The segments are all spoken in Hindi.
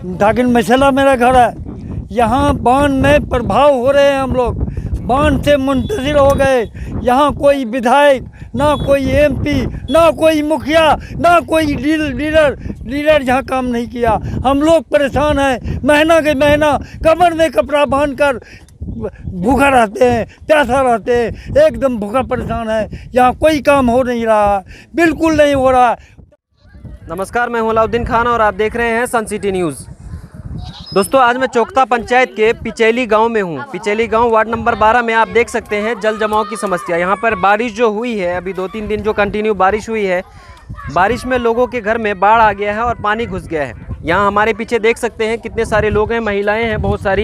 दागिन मसाला मेरा घर है। यहाँ बांध में प्रभाव हो रहे हैं हम लोग, बांध से मुंतशिर हो गए। यहाँ कोई विधायक, ना कोई एमपी, ना कोई मुखिया, ना कोई लीडर यहाँ काम नहीं किया। हम लोग परेशान हैं, महीना के महीना कमर में कपड़ा बांधकर भूखा रहते हैं, प्यासा रहते हैं, एकदम भूखा परेशान है। यहाँ कोई काम हो नहीं रहा, बिल्कुल नहीं हो रहा। नमस्कार, मैं हूं अलाउद्दीन खान और आप देख रहे हैं सन सिटी न्यूज़। दोस्तों, आज मैं चोकता पंचायत के पिचैली गांव में हूं। पिचैली गांव वार्ड नंबर 12 में आप देख सकते हैं जल जमाव की समस्या। यहां पर बारिश जो हुई है, अभी 2-3 दिन जो कंटिन्यू बारिश हुई है, बारिश में लोगों के घर में बाढ़ आ गया है और पानी घुस गया है। यहाँ हमारे पीछे देख सकते हैं कितने सारे लोग हैं, महिलाएं हैं बहुत सारी।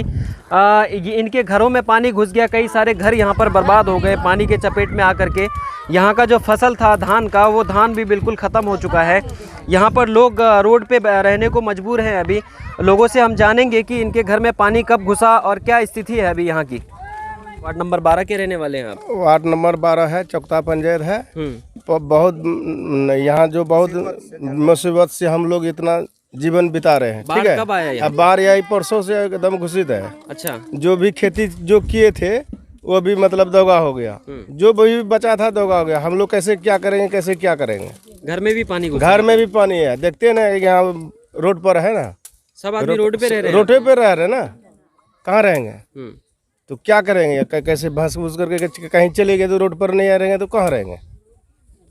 इनके घरों में पानी घुस गया, कई सारे घर यहाँ पर बर्बाद हो गए पानी के चपेट में आकर के। यहाँ का जो फसल था धान का, वो धान भी बिल्कुल ख़त्म हो चुका है। यहाँ पर लोग रोड पे रहने को मजबूर हैं। अभी लोगों से हम जानेंगे कि इनके घर में पानी कब घुसा और क्या स्थिति है अभी यहाँ की। वार्ड नंबर 12 के रहने वाले हैं आप? वार्ड नंबर 12 है, चोकता पंचायत है। बहुत यहाँ जो बहुत मुसीबत से हम लोग इतना जीवन बिता रहे हैं। ठीक है, कब आया यहाँ? अब बाढ़ आई परसों से एकदम घुसित है। अच्छा, जो भी खेती जो किए थे वो भी मतलब दोगा हो गया, जो भी बचा था दोगा हो गया। हम लोग कैसे क्या करेंगे, कैसे क्या करेंगे? घर में भी पानी घुसा? घर में भी पानी है, देखते हैं ना, यहाँ रोड पर है ना, सब आदमी रोड पे रह रहे हैं। रोड पे रह रहे हैं ना, कहाँ रहेंगे? तो क्या करेंगे? कैसे भस भूस करके कहीं चले गए तो रोड पर नहीं आ रहेंगे तो कहाँ रहेंगे?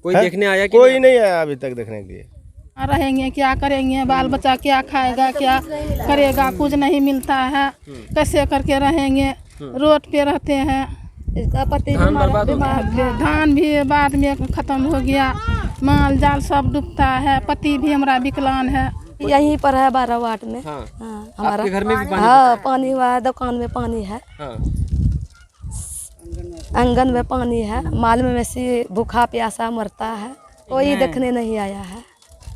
कोई देखने आया कि कोई नहीं आया अभी तक देखने के लिए। रहेंगे क्या करेंगे, बाल बच्चा क्या खाएगा, क्या करेगा, कुछ नहीं मिलता है, कैसे करके रहेंगे? रोड पे रहते हैं। इसका पति धान भी बाद में खत्म हो गया, माल जाल सब डूबता है। पति भी हमारा विकलांग है। यहीं पर है 12 वार्ड में। हाँ। हमारा आपके घर में भी पानी? हाँ, पानी हुआ है, दुकान में पानी है। हाँ। आंगन में पानी है, माल में से भूखा प्यासा मरता है, कोई देखने नहीं आया है।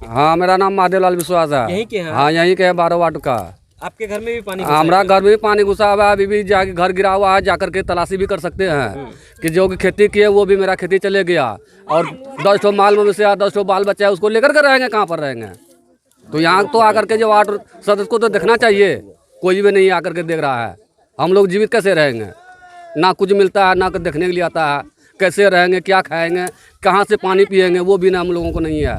हाँ, मेरा नाम महादेवलाल विश्वास है। यहीं के हैं? हाँ, यहीं के 12 वार्ड का। आपके घर में भी पानी? हमारा घर में भी पानी घुसा हुआ है। अभी भी जाके घर गिरा हुआ है, जाकर के तलाशी भी कर सकते हैं कि जो कि खेती की है वो भी मेरा खेती चले गया। और 10 ठो माल में से 10 ठो बाल बच्चा है, उसको लेकर के रहेंगे, कहाँ पर रहेंगे? तो यहाँ तो आकर के जो वार्ड सदस्य को तो देखना चाहिए, कोई भी नहीं आकर के देख रहा है। हम लोग जीवित कैसे रहेंगे? ना कुछ मिलता है, ना कुछ देखने के लिए आता है। कैसे रहेंगे, क्या खाएंगे, कहाँ से पानी पिएंगे, वो भी ना हम लोगों को नहीं है।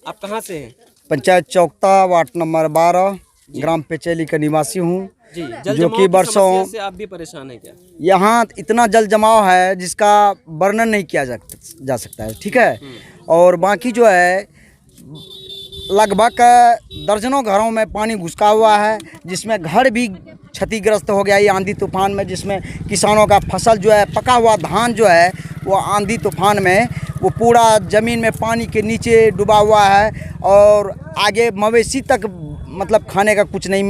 आप कहाँ से हैं? पंचायत चौकता वार्ड नंबर 12 ग्राम पिचैली का निवासी हूँ। जो कि वर्षों से आप भी परेशान हैं क्या? यहाँ इतना जल जमाव है जिसका वर्णन नहीं किया जा सकता है। ठीक है, और बाकी जो है लगभग दर्जनों घरों में पानी घुसा हुआ है, जिसमें घर भी क्षतिग्रस्त हो गया ये आंधी तूफान में। जिसमें किसानों का फसल जो है, पका हुआ धान जो है, वो आंधी तूफान में वो पूरा ज़मीन में पानी के नीचे डूबा हुआ है। और आगे मवेशी तक मतलब खाने का कुछ नहीं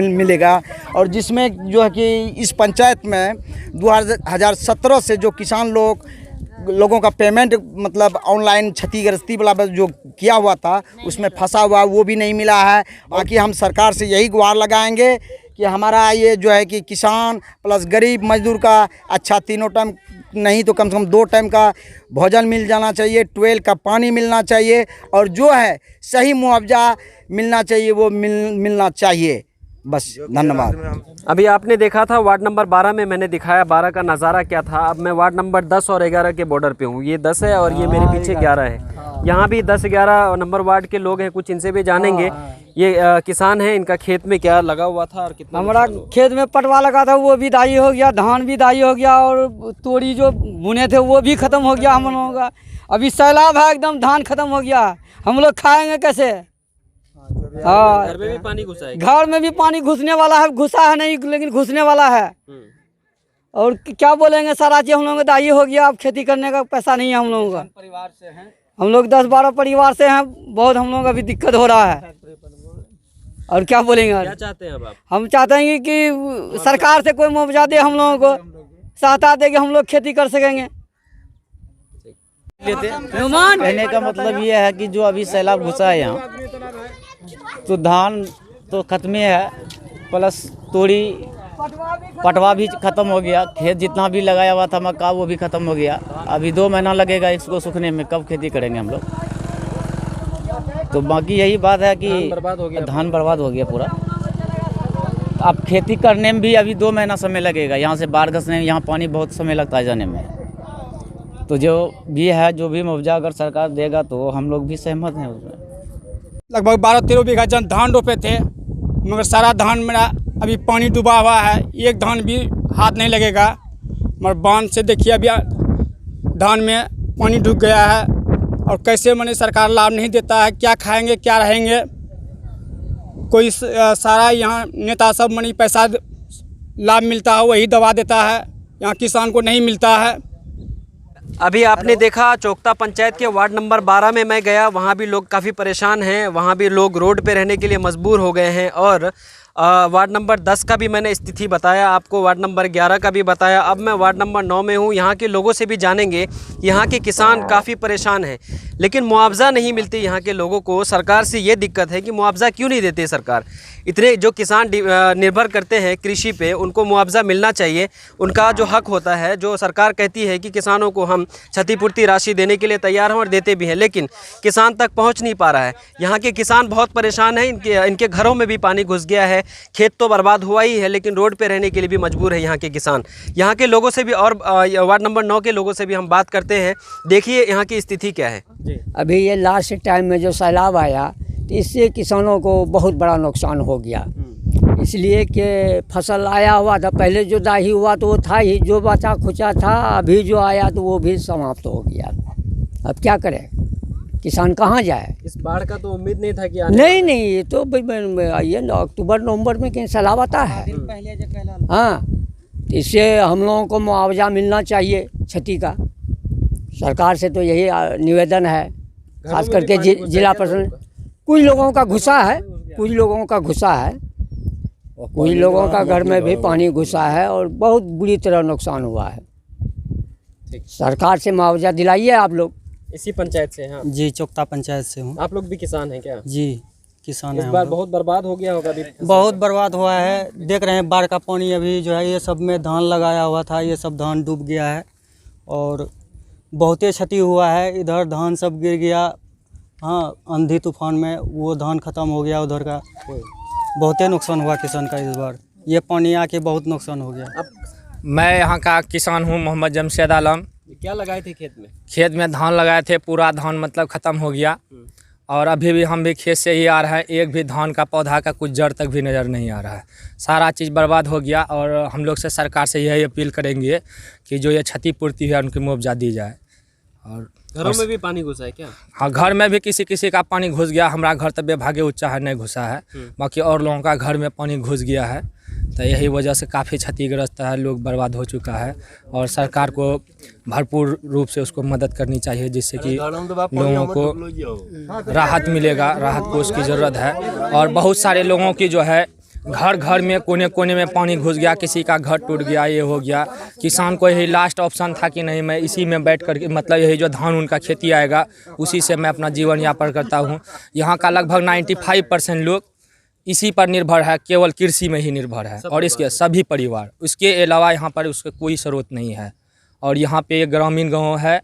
मिलेगा। और जिसमें जो है कि इस पंचायत में 2017 से जो किसान लोगों का पेमेंट मतलब ऑनलाइन क्षतिग्रस्ती वाला जो किया हुआ था, उसमें फंसा हुआ वो भी नहीं मिला है। बाकी हम सरकार से यही गुहार लगाएंगे कि हमारा ये जो है कि किसान प्लस गरीब मजदूर का अच्छा 3 टाइम नहीं तो कम से कम 2 टाइम का भोजन मिल जाना चाहिए, ट्वेल का पानी मिलना चाहिए, और जो है सही मुआवजा मिलना चाहिए वो मिलना चाहिए। बस, धन्यवाद। अभी आपने देखा था वार्ड नंबर 12 में, मैंने दिखाया 12 का नज़ारा क्या था। अब मैं वार्ड नंबर 10 और 11 के बॉर्डर पे हूँ। ये 10 है और ये मेरे पीछे 11 है। यहाँ भी 10-11 नंबर वार्ड के लोग हैं, कुछ इनसे भी जानेंगे। ये किसान हैं, इनका खेत में क्या लगा हुआ था और कितना? हमारा खेत में पटवा लगा था, वो भी दाई हो गया, धान भी दाई हो गया, और तोड़ी जो बुने थे वो भी खत्म हो गया हम लोगों का। अभी सैलाब है, एकदम धान खत्म हो गया, हम लोग खाएंगे कैसे? हाँ, घर में भी पानी घुसा है? घर में भी पानी घुसने वाला है, घुसा है नहीं लेकिन घुसने वाला है। और क्या बोलेंगे, सारा चीज हम लोगों का दाई हो गया। अब खेती करने का पैसा नहीं है हम लोगों का। परिवार से हैं हम लोग 10-12 परिवार से हैं, बहुत हम लोगों का भी दिक्कत हो रहा है। और क्या बोलेंगे? क्या चाहते हैं अब आप? हम चाहते हैं कि सरकार से कोई मुआवजा दे, हम लोगों को सहायता दे कि हम लोग खेती कर सकेंगे। कहने का मतलब ये है कि जो अभी सैलाब घुसा है यहाँ, तो धान तो खत्म है, प्लस तोड़ी पटवा भी खत्म हो गया। खेत जितना भी लगाया हुआ था मक्का वो भी खत्म हो गया। अभी 2 महीना लगेगा इसको सूखने में, कब खेती करेंगे हम लोग? तो बाकी यही बात है कि धान बर्बाद हो गया। धान बर्बाद हो गया पूरा। अब खेती करने में भी अभी 2 महीना समय लगेगा, यहाँ से बाढ़ धसने में यहाँ पानी बहुत समय लगता है जाने में। तो जो भी है, जो भी मुआवजा अगर सरकार देगा तो हम लोग भी सहमत हैं उसमें। लगभग 12-13 बीघा जन धान रोपे थे, मगर सारा धान मेरा अभी पानी डूबा हुआ है, एक धान भी हाथ नहीं लगेगा। मगर बांध से देखिए अभी धान में पानी डूब गया है, और कैसे मैंने सरकार लाभ नहीं देता है, क्या खाएंगे क्या रहेंगे। कोई सारा यहाँ नेता सब मनी पैसा लाभ मिलता है वही दवा देता है, यहाँ किसान को नहीं मिलता है। अभी आपने देखा चोकता पंचायत के वार्ड नंबर 12 में मैं गया, वहाँ भी लोग काफ़ी परेशान हैं, वहाँ भी लोग रोड पे रहने के लिए मजबूर हो गए हैं। और वार्ड नंबर 10 का भी मैंने स्थिति बताया आपको, वार्ड नंबर 11 का भी बताया। अब मैं वार्ड नंबर 9 में हूँ, यहाँ के लोगों से भी जानेंगे। यहाँ के किसान काफ़ी परेशान हैं, लेकिन मुआवजा नहीं मिलती यहाँ के लोगों को। सरकार से ये दिक्कत है कि मुआवजा क्यों नहीं देते सरकार। इतने जो किसान निर्भर करते हैं कृषि पे, उनको मुआवजा मिलना चाहिए, उनका जो हक होता है। जो सरकार कहती है कि किसानों को हम क्षतिपूर्ति राशि देने के लिए तैयार हैं और देते भी हैं, लेकिन किसान तक पहुँच नहीं पा रहा है। यहाँ के किसान बहुत परेशान हैं, इनके घरों में भी पानी घुस गया है, खेत तो बर्बाद हुआ ही है, लेकिन रोड पे रहने के लिए भी मजबूर है यहाँ के किसान। यहाँ के लोगों से भी और वार्ड नंबर 9 के लोगों से भी हम बात करते हैं, देखिए यहाँ की स्थिति क्या है। अभी ये लास्ट टाइम में जो सैलाब आया, तो इससे किसानों को बहुत बड़ा नुकसान हो गया। इसलिए कि फसल आया हुआ था, पहले जो दाही हुआ तो वो था ही, जो बचा खुचा था, अभी जो आया तो वो भी समाप्त हो गया। अब क्या करें, किसान कहाँ जाए। इस बाढ़ का तो उम्मीद नहीं था कि नहीं, ये तो ये अक्टूबर नवंबर में कहीं सैलाब आता है। हाँ, इससे हम लोगों को मुआवजा मिलना चाहिए क्षति का। सरकार से तो यही निवेदन है, खास करके जिला प्रशासन। कुछ लोगों का घुसा है, कुछ लोगों का घुसा है, कुछ लोगों का घर में भी पानी घुसा है और बहुत बुरी तरह नुकसान हुआ है। सरकार से मुआवजा दिलाइए आप लोग। इसी पंचायत से हैं? जी, चोकता पंचायत से हूँ। आप लोग भी किसान हैं क्या? जी, किसान इस हैं। बार बहुत बर्बाद हो गया होगा अभी। बहुत बर्बाद हुआ है, देख रहे हैं बाढ़ का पानी अभी जो है ये सब में धान लगाया हुआ था, ये सब धान डूब गया है और बहुत ही क्षति हुआ है। इधर धान सब गिर गया, हाँ, आंधी तूफान में वो धान ख़त्म हो गया उधर का। बहुत ही नुकसान हुआ किसान का इस बार, ये पानी आके बहुत नुकसान हो गया। मैं यहाँ का किसान हूँ, मोहम्मद जमशेद आलम। क्या लगाए थे खेत में? खेत में धान लगाए थे, पूरा धान मतलब ख़त्म हो गया और अभी भी हम भी खेत से ही आ रहा है, एक भी धान का पौधा का कुछ जड़ तक भी नज़र नहीं आ रहा है, सारा चीज़ बर्बाद हो गया। और हम लोग से सरकार से यही अपील करेंगे कि जो ये क्षतिपूर्ति है उनकी मुआवजा दी जाए। और घरों में भी पानी घुसा है क्या? हाँ, घर में भी किसी का पानी घुस गया। हमारा घर तो बेभागे ऊँचा है, नहीं घुसा है, बाकी और लोगों का घर में पानी घुस गया है। तो यही वजह से काफ़ी क्षतिग्रस्त है, लोग बर्बाद हो चुका है और सरकार को भरपूर रूप से उसको मदद करनी चाहिए, जिससे कि लोगों को राहत मिलेगा। राहत को उसकी ज़रूरत है। और बहुत सारे लोगों की जो है घर में कोने कोने में पानी घुस गया, किसी का घर टूट गया, ये हो गया। किसान को यही लास्ट ऑप्शन था कि नहीं, मैं इसी में बैठ कर मतलब यही जो धान उनका खेती आएगा उसी से मैं अपना जीवन यापन करता हूँ। यहाँ का लगभग 95% लोग इसी पर निर्भर है, केवल कृषि में ही निर्भर है। और इसके सभी परिवार, उसके अलावा यहाँ पर उसका कोई स्रोत नहीं है। और यहाँ पे एक ग्रामीण गांव है,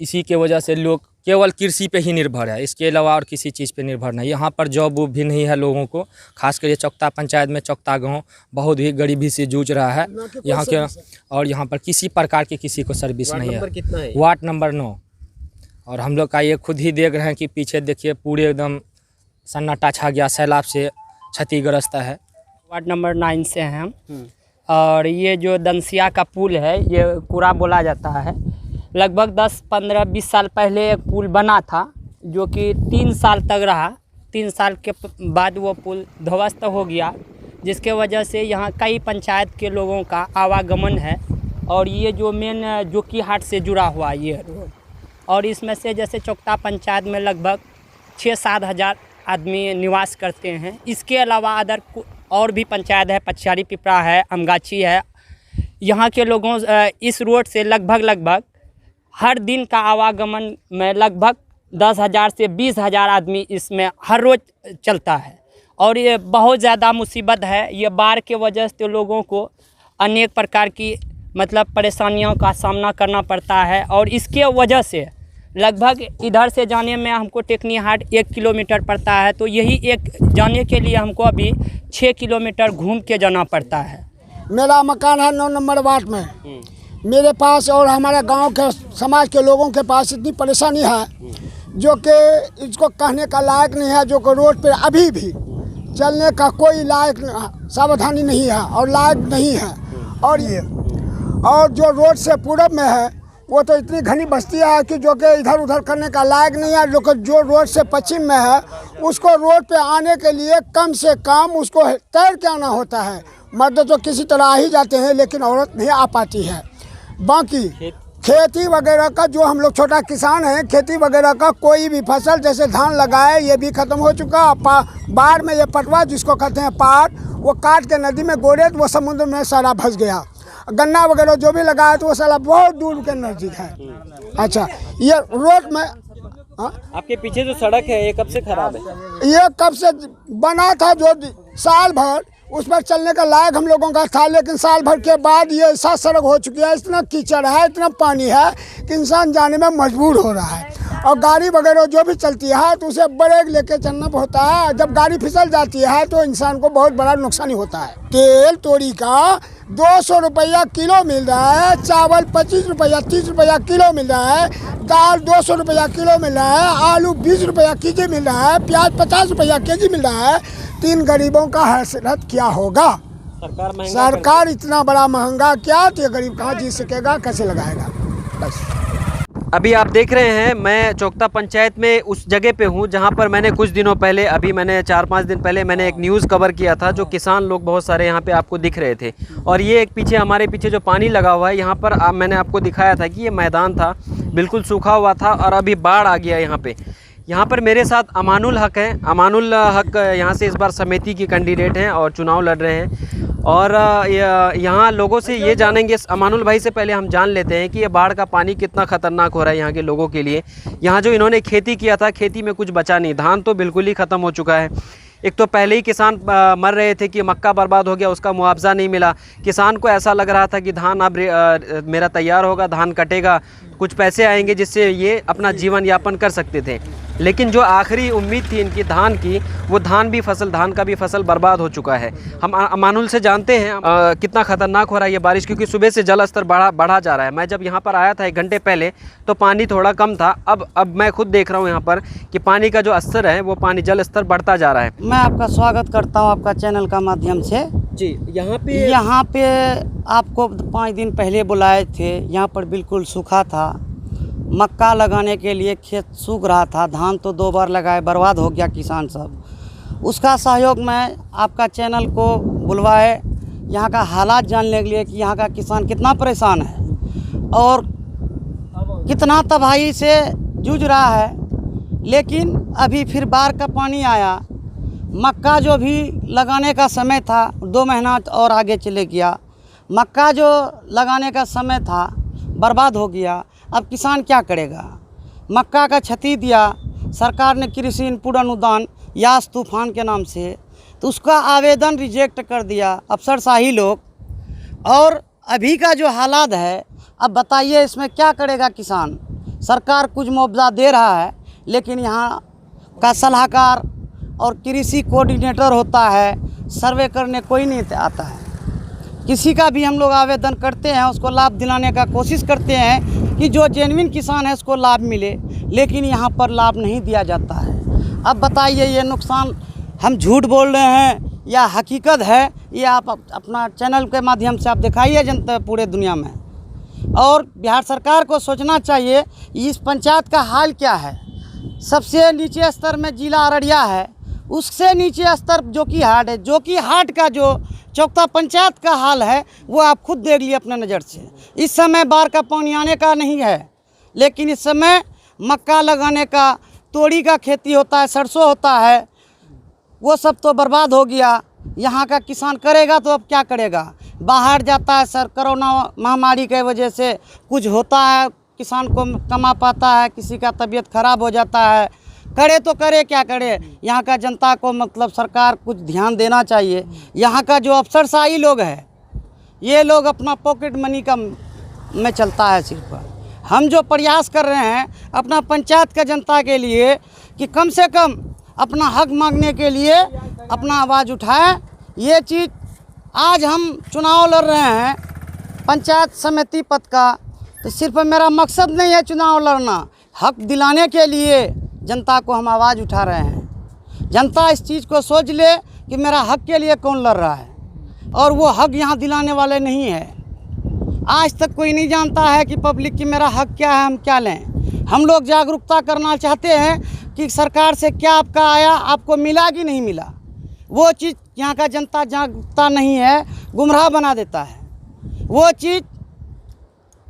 इसी के वजह से लोग केवल कृषि पे ही निर्भर है, इसके अलावा और किसी चीज़ पे निर्भर नहीं। यहाँ पर जॉब वॉब भी नहीं है लोगों को, खासकर ये चोकता पंचायत में चोकता गांव बहुत ही गरीबी से जूझ रहा है यहाँ के। और यहाँ पर किसी प्रकार की किसी को सर्विस नहीं है। कितना है? Ward number 9। और हम लोग का ये खुद ही देख रहे हैं कि पीछे देखिए पूरे एकदम सन्नाटा छा गया, सैलाब से क्षतिग्रस्त है। वार्ड नंबर 9 से हैं हम। और ये जो दंसिया का पुल है, ये कुरा बोला जाता है। लगभग 10, 15, 20 साल पहले एक पुल बना था, जो कि 3 साल तक रहा। 3 साल के बाद वो पुल ध्वस्त हो गया, जिसके वजह से यहाँ कई पंचायत के लोगों का आवागमन है। और ये जो मेन जोकी हाट से जुड़ा हुआ ये रोड, और इसमें से जैसे चोकता पंचायत में लगभग 6-7 हज़ार आदमी निवास करते हैं। इसके अलावा अदर और भी पंचायत है, पछाड़ी पिपरा है, अमगाछी है। यहाँ के लोगों इस रोड से लगभग हर दिन का आवागमन में लगभग 10,000 से 20,000 आदमी इसमें हर रोज़ चलता है। और ये बहुत ज़्यादा मुसीबत है। ये बाढ़ के वजह से लोगों को अनेक प्रकार की मतलब परेशानियों का सामना करना पड़ता है। और इसके वजह से लगभग इधर से जाने में हमको टेकनी हाट 1 किलोमीटर पड़ता है, तो यही एक जाने के लिए हमको अभी 6 किलोमीटर घूम के जाना पड़ता है। मेरा मकान है 9 नंबर वार्ड में। मेरे पास और हमारे गांव के समाज के लोगों के पास इतनी परेशानी है जो कि इसको कहने का लायक नहीं है, जो कि रोड पे अभी भी चलने का कोई लायक सावधानी नहीं है और लायक नहीं है। और जो रोड से पूरब में है वो तो इतनी घनी बस्ती है कि जो कि इधर उधर करने का लायक नहीं है। लेकिन जो रोड से पश्चिम में है उसको रोड पे आने के लिए कम से कम उसको तैर के आना होता है। मर्द तो किसी तरह आ ही जाते हैं लेकिन औरत नहीं आ पाती है। बाकी खेती वगैरह का जो हम लोग छोटा किसान हैं, खेती वगैरह का कोई भी फसल जैसे धान लगाए ये भी ख़त्म हो चुका। बाढ़ में ये पटवा जिसको कहते हैं पाट, वो काट के नदी में गोड़े तो वो समुद्र में सारा फंस गया। गन्ना वगैरह जो भी लगाया तो वो सारा बहुत दूर के नज़दीक है। अच्छा, ये रोड में आपके पीछे जो सड़क है ये कब से खराब है? ये कब से बना था, जो साल भर उस पर चलने का लायक हम लोगों का था, लेकिन साल भर के बाद ये ऐसा सड़क हो चुकी है, इतना कीचड़ है, इतना पानी है कि इंसान जाने में मजबूर हो रहा है। और गाड़ी वगैरह जो भी चलती है तो उसे ब्रेक लेके चलना होता है। जब गाड़ी फिसल जाती है तो इंसान को बहुत बड़ा नुकसान होता है। तेल तोड़ी का 200 रुपया किलो मिल रहा है, चावल 25 रुपया 30 रुपया किलो मिल रहा है, दाल 200 रुपया किलो मिल रहा है, आलू 20 रुपया केजी मिल रहा है, प्याज 50 रुपया केजी मिल रहा है। 3 गरीबों का हैसियत क्या होगा? सरकार इतना बड़ा महंगा क्या, तो ये गरीब कहाँ जी सकेगा, कैसे लगाएगा? बस। अभी आप देख रहे हैं मैं चोकता पंचायत में उस जगह पे हूँ जहाँ पर मैंने कुछ दिनों पहले, अभी मैंने 4-5 दिन पहले मैंने एक न्यूज़ कवर किया था, जो किसान लोग बहुत सारे यहाँ पे आपको दिख रहे थे। और ये एक पीछे हमारे पीछे जो पानी लगा हुआ है यहाँ पर मैंने आपको दिखाया था कि ये मैदान था, बिल्कुल सूखा हुआ था और अभी बाढ़ आ गया यहाँ पे। यहाँ पर मेरे साथ अमानुल हक हैं। अमानुल हक यहाँ से इस बार समिति की कैंडिडेट हैं और चुनाव लड़ रहे हैं। और यहाँ लोगों से ये जानेंगे, अमानुल भाई से पहले हम जान लेते हैं कि ये बाढ़ का पानी कितना ख़तरनाक हो रहा है यहाँ के लोगों के लिए। यहाँ जो इन्होंने खेती किया था, खेती में कुछ बचा नहीं, धान तो बिल्कुल ही ख़त्म हो चुका है। एक तो पहले ही किसान मर रहे थे कि मक्का बर्बाद हो गया, उसका मुआवजा नहीं मिला। किसान को ऐसा लग रहा था कि धान अब मेरा तैयार होगा, धान कटेगा, कुछ पैसे आएंगे जिससे ये अपना जीवन यापन कर सकते थे। लेकिन जो आखिरी उम्मीद थी इनकी धान की, वो धान का भी फसल बर्बाद हो चुका है। हम अमानुल से जानते हैं कितना ख़तरनाक हो रहा है ये बारिश, क्योंकि सुबह से जल स्तर बढ़ा जा रहा है। मैं जब यहाँ पर आया था 1 घंटे पहले तो पानी थोड़ा कम था, अब मैं खुद देख रहा हूँ यहाँ पर कि पानी का जो स्तर है वो जल स्तर बढ़ता जा रहा है। मैं आपका स्वागत करता हूँ आपका चैनल का माध्यम से जी। यहाँ पे आपको 5 दिन पहले बुलाए थे। यहाँ पर बिल्कुल सूखा था, मक्का लगाने के लिए खेत सूख रहा था, धान तो 2 बार लगाए, बर्बाद हो गया किसान सब। उसका सहयोग मैं आपका चैनल को बुलवाए यहाँ का हालात जानने के लिए कि यहाँ का किसान कितना परेशान है और कितना तबाही से जूझ रहा है। लेकिन अभी फिर बाढ़ का पानी आया, मक्का जो भी लगाने का समय था 2 महीना और आगे चले गया। मक्का जो लगाने का समय था बर्बाद हो गया। अब किसान क्या करेगा? मक्का का क्षति दिया सरकार ने कृषि इनपुट अनुदान यास तूफान के नाम से, तो उसका आवेदन रिजेक्ट कर दिया अफसरशाही लोग। और अभी का जो हालात है, अब बताइए इसमें क्या करेगा किसान? सरकार कुछ मुआवजा दे रहा है, लेकिन यहाँ का सलाहकार और कृषि कोऑर्डिनेटर होता है, सर्वे करने कोई नहीं आता है। किसी का भी हम लोग आवेदन करते हैं, उसको लाभ दिलाने का कोशिश करते हैं कि जो जेन्युइन किसान है उसको लाभ मिले, लेकिन यहाँ पर लाभ नहीं दिया जाता है। अब बताइए ये नुकसान हम झूठ बोल रहे हैं या हकीकत है? ये आप अपना चैनल के माध्यम से आप दिखाइए जनता पूरे दुनिया में। और बिहार सरकार को सोचना चाहिए इस पंचायत का हाल क्या है। सबसे नीचे स्तर में जिला अररिया है, उससे नीचे स्तर जोकीहाट है। जोकीहाट का जो चोकता पंचायत का हाल है वो आप खुद देख लिए अपने नज़र से। इस समय बाढ़ का पानी आने का नहीं है, लेकिन इस समय मक्का लगाने का, तोड़ी का खेती होता है, सरसों होता है, वो सब तो बर्बाद हो गया। यहाँ का किसान करेगा तो अब क्या करेगा? बाहर जाता है सर, कोरोना महामारी के वजह से कुछ होता है, किसान को कमा पाता है, किसी का तबीयत खराब हो जाता है, करे तो करे क्या करे? यहाँ का जनता को मतलब सरकार कुछ ध्यान देना चाहिए। यहाँ का जो अफसरशाही लोग है, ये लोग अपना पॉकेट मनी का में चलता है सिर्फ। हम जो प्रयास कर रहे हैं अपना पंचायत का जनता के लिए कि कम से कम अपना हक मांगने के लिए अपना आवाज़ उठाएं। ये चीज़ आज हम चुनाव लड़ रहे हैं पंचायत समिति पद का, तो सिर्फ मेरा मकसद नहीं है चुनाव लड़ना, हक दिलाने के लिए जनता को हम आवाज़ उठा रहे हैं। जनता इस चीज़ को सोच ले कि मेरा हक के लिए कौन लड़ रहा है, और वो हक यहाँ दिलाने वाले नहीं है। आज तक कोई नहीं जानता है कि पब्लिक की मेरा हक क्या है, हम क्या लें। हम लोग जागरूकता करना चाहते हैं कि सरकार से क्या आपका आया, आपको मिला कि नहीं मिला। वो चीज़ यहाँ का जनता जागरूकता नहीं है, गुमराह बना देता है। वो चीज़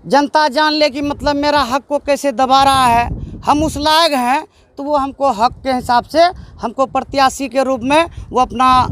जनता जान ले कि मतलब मेरा हक को कैसे दबा रहा है, हम उस लायक हैं तो वो हमको हक के हिसाब से हमको प्रत्याशी के रूप में वो अपना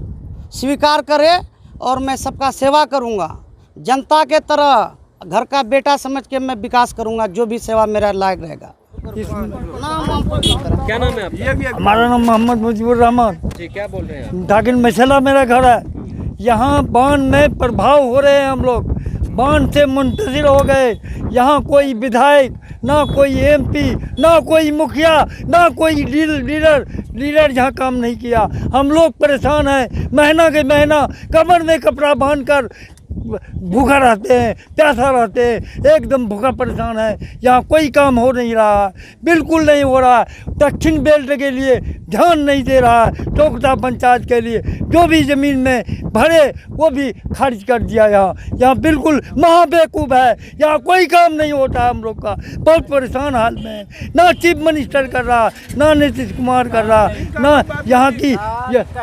स्वीकार करे, और मैं सबका सेवा करूँगा। जनता के तरह घर का बेटा समझ के मैं विकास करूँगा, जो भी सेवा मेरा लायक रहेगा। क्या नाम है आपका? हमारा नाम मोहम्मद मुजीबुर रहमान। जी, क्या बोल रहे हैं आप? दागिन मसला मेरा घर है। यहाँ बांध में प्रभाव हो रहे हैं हम लोग, बांध से मुंतशिर हो गए। यहाँ कोई विधायक, ना कोई एमपी, ना कोई मुखिया, ना कोई लीडर यहाँ काम नहीं किया। हम लोग परेशान हैं, महीना के महीना कमर में कपड़ा बांधकर भूखा रहते हैं, प्यासा रहते हैं, एकदम भूखा परेशान है। यहाँ कोई काम हो नहीं रहा, बिल्कुल नहीं हो रहा। दक्षिण बेल्ट के लिए ध्यान नहीं दे रहा। चौकता पंचायत के लिए जो भी ज़मीन में भरे वो भी खारिज कर दिया। यहाँ बिल्कुल महाबेवकूफ़ है, यहाँ कोई काम नहीं होता। हम लोग का बहुत परेशान हाल में है। ना चीफ मिनिस्टर कर रहा, ना नीतीश कुमार कर रहा, ना यहाँ की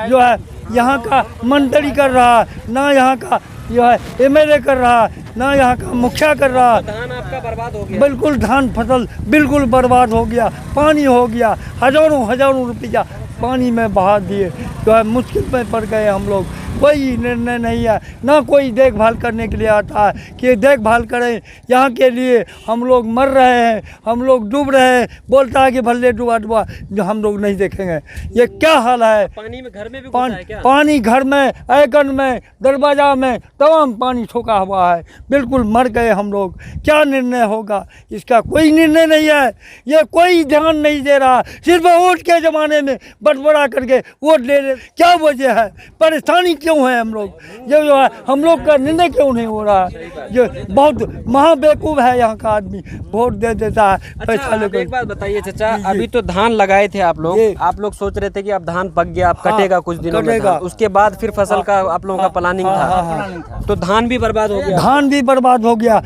जो है यहाँ का मंत्री कर रहा, ना यहाँ का जो है एमएलए कर रहा, ना यहाँ का मुखिया कर रहा। धान आपका बर्बाद हो गया? बिल्कुल धान फसल बिल्कुल बर्बाद हो गया, पानी हो गया। हज़ारों रुपया पानी में बहा दिए, जो है मुश्किल में पड़ गए हम लोग। कोई निर्णय नहीं है, ना कोई देखभाल करने के लिए आता है कि देखभाल करें। यहाँ के लिए हम लोग मर रहे हैं, हम लोग डूब रहे हैं। बोलता है कि भले डूबा जो हम लोग नहीं देखेंगे। ये क्या हाल है? पानी में घर में भी घुसा है क्या? पानी घर में, आंगन में, दरवाजा में तमाम पानी ठोका हुआ है। बिल्कुल मर गए हम लोग। क्या निर्णय होगा इसका? कोई निर्णय नहीं है। ये कोई ध्यान नहीं दे रहा। सिर्फ वोट के ज़माने में बटबड़ा करके वोट ले ले। क्या वजह है? परेशानी क्यों है हम लोग? ये जो है हम लोग का निर्णय क्यों नहीं हो रहा है? ये बहुत महाबेवकूफ़ है यहाँ का आदमी, वोट दे देता है पैसा लेकर। एक बात बताइए चाचा, अभी तो धान लगाए थे आप लोग सोच रहे थे कि अब धान पक गया, अब कटेगा कुछ दिनों में धान। उसके बाद फिर फसल का आप लोगों का प्लानिंग था, तो धान भी बर्बाद हो गया। धान भी बर्बाद हो गया।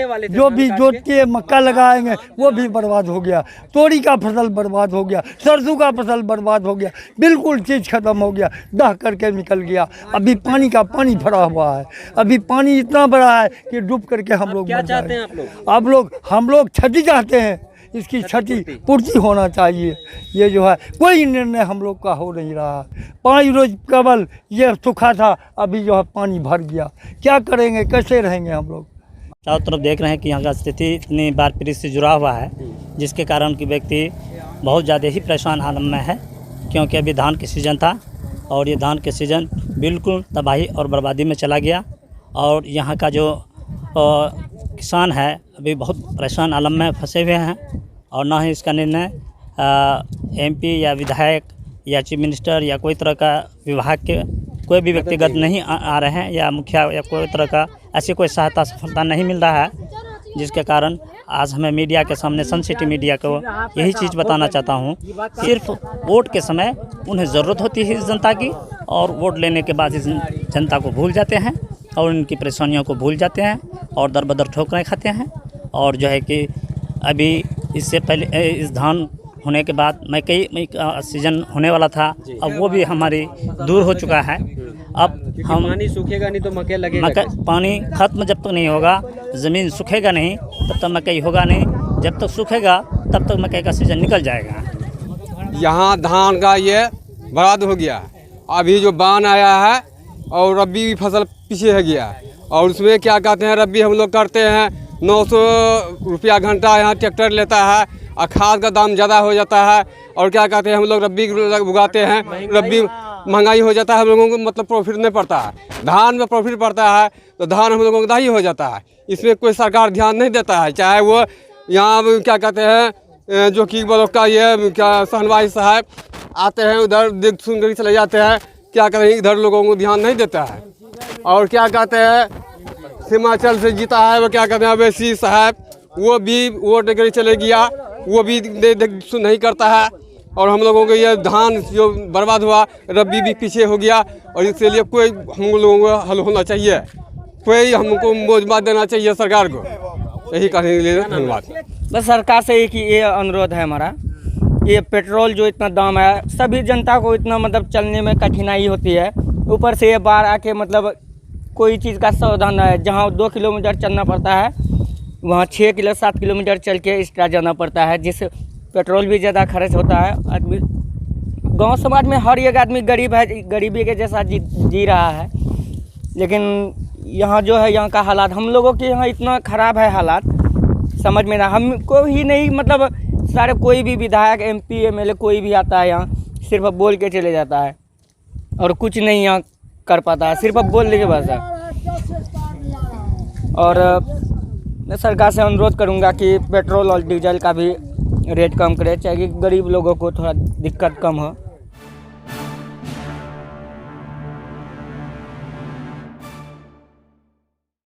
वाले जो भी जोत के मक्का लगाएंगे वो भी बर्बाद हो गया। तोरी का फसल बर्बाद हो गया, सरसों का फसल बर्बाद हो गया। बिल्कुल चीज़ खत्म हो गया, दह करके निकल गया। अभी पानी का पानी भरा हुआ है। अभी पानी इतना बड़ा है कि डूब करके हम लोग क्या चाहते हैं आप लोग? हम लोग क्षति चाहते हैं। इसकी क्षति पूर्ति होना चाहिए। ये जो है कोई निर्णय हम लोग का हो नहीं रहा। 5 रोज केवल ये सूखा था, अभी जो है पानी भर गया। क्या करेंगे, कैसे रहेंगे हम लोग? चारों तरफ देख रहे हैं कि यहाँ का स्थिति इतनी बार पीढ़ी से जुड़ा हुआ है, जिसके कारण कि व्यक्ति बहुत ज़्यादा ही परेशान हालत में है। क्योंकि अभी धान की सीज़न था और ये धान के सीज़न बिल्कुल तबाही और बर्बादी में चला गया। और यहाँ का जो किसान है अभी बहुत परेशान आलम में फंसे हुए हैं, और ना ही इसका निर्णय एमपी या विधायक या चीफ मिनिस्टर या कोई तरह का विभाग के कोई भी व्यक्तिगत नहीं आ रहे हैं, या मुखिया या कोई तरह का ऐसी कोई सहायता सफलता नहीं मिल रहा है। जिसके कारण आज हमें मीडिया के सामने, सन सिटी मीडिया को यही चीज़ बताना चाहता हूँ, सिर्फ वोट के समय उन्हें ज़रूरत होती है इस जनता की, और वोट लेने के बाद इस जनता को भूल जाते हैं और उनकी परेशानियों को भूल जाते हैं और दर बदर ठोकरें खाते हैं। और जो है कि अभी इससे पहले इस धान होने के बाद मकई सीजन होने वाला था, अब वो भी हमारी दूर हो चुका है। अब हम पानी सूखेगा नहीं तो मकई लगेगा। पानी खत्म जब तक नहीं होगा, ज़मीन सूखेगा नहीं तब तक मकई होगा नहीं। जब तक सूखेगा तब तक मकई का सीजन निकल जाएगा। यहाँ धान का ये बर्बाद हो गया। अभी जो बान आया है और रबी फसल पीछे है गया, और उसमें क्या कहते हैं, रबी हम लोग करते हैं 900 रुपया घंटा यहाँ ट्रैक्टर लेता है, और खाद का दाम ज़्यादा हो जाता है। और क्या कहते हैं, हम लोग रबी उगाते हैं, रबी महंगाई हो जाता है, हम लोगों को मतलब प्रॉफिट नहीं पड़ता है। धान में प्रॉफिट पड़ता है तो धान हम लोगों को दाही हो जाता है। इसमें कोई सरकार ध्यान नहीं देता है, चाहे वो यहाँ क्या कहते हैं जो कि बलोका ये क्या सहनवाई साहब आते हैं उधर देख सुन कर चले जाते हैं, क्या करें इधर लोगों को ध्यान नहीं देता है। और क्या कहते हैं हिमाचल से जीता है वो क्या कहते हैं अवैसी साहब, वो भी वोट लेकर चले गया, वो भी सुन नहीं करता है। और हम लोगों को ये धान जो बर्बाद हुआ, रबी भी पीछे हो गया, और इसके लिए कोई हम लोगों को हल होना चाहिए, कोई हमको मुआवजा देना चाहिए सरकार को। यही कहने के लिए धन्यवाद। बस सरकार से एक ही ये अनुरोध है हमारा, ये पेट्रोल जो इतना दाम है, सभी जनता को इतना मतलब चलने में कठिनाई होती है, ऊपर से ये बाढ़ आके मतलब कोई चीज़ का सावधान है, जहाँ 2 किलोमीटर चलना पड़ता है वहाँ 6 किलो 7 किलोमीटर चल के एक्स्ट्रा जाना पड़ता है, जिससे पेट्रोल भी ज़्यादा खर्च होता है। आदमी गांव समाज में हर एक आदमी गरीब है, गरीबी के जैसा जी रहा है, लेकिन यहाँ जो है यहाँ का हालात हम लोगों के यहाँ इतना ख़राब है हालात, समझ में ना हमको ही नहीं मतलब सारे कोई भी विधायक MP MLA कोई भी आता है यहाँ सिर्फ बोल के चले जाता है और कुछ नहीं यहाँ कर पाता है, सिर्फ बोलने के बस है। और मैं सरकार से अनुरोध करूँगा कि पेट्रोल और डीजल का भी रेट कम करे, चाहे कि गरीब लोगों को थोड़ा दिक्कत कम हो।